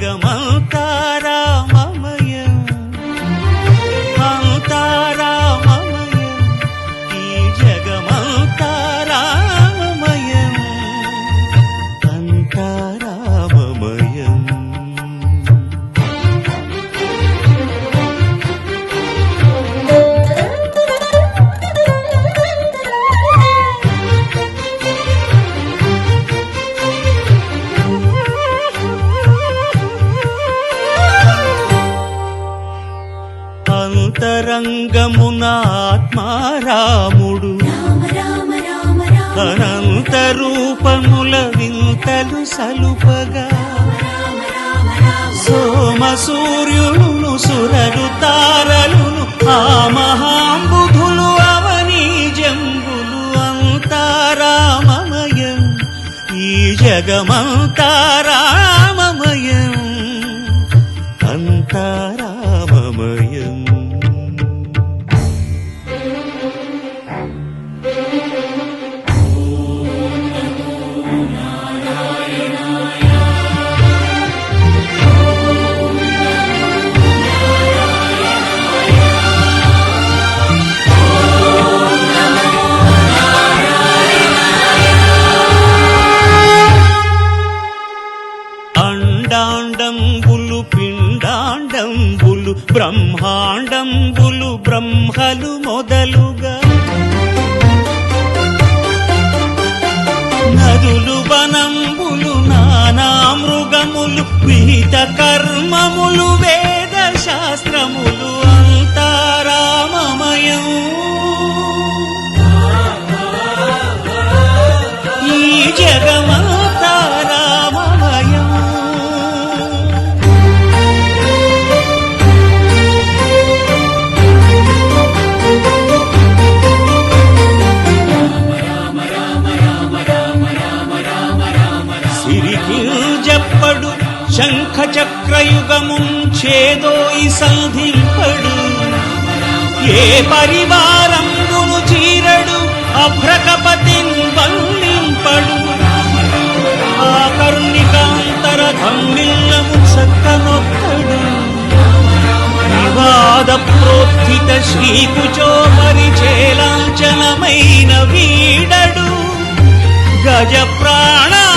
జగమంతా రామమయం అంతా రామమయం ఈ జగమంతా రామమయం అంతా రామమయం. అంతరంగమున ఆత్మారాముడు అనంత రూపముల వింతలు సలుపగా సోమ సూర్యులను సురలు తారలును ఆ మహాంబుధులు అవనీ జంబులు అంతారామమయం ఈ జగమంతా రామమయం అంతారామమయం. అండాండంబులు పిండాండంబులు బ్రహ్మాండంబులు బ్రహ్మలు మొదలుగా నదులు వనంబులు నానా మృగములు విహిత కర్మములు వేద శాస్త్రములు అంతారామమయం ఈ జగమంతా రామమయం. సిరికింజప్పడు శంఖ చక్రయుగముంచేదోయి సంధింపడు ఏ పరివారంబును చీరడు అభ్రకపతిన్ వల్లింపడు ఆ కర్ణికాంతర ధమ్మిల్లము చక్కనొక్కడు వివాద ప్రోత్థిత శ్రీకుచో పరిచేలాంఛనమైన వీడడు గజ ప్రాణావనోత్సాహియే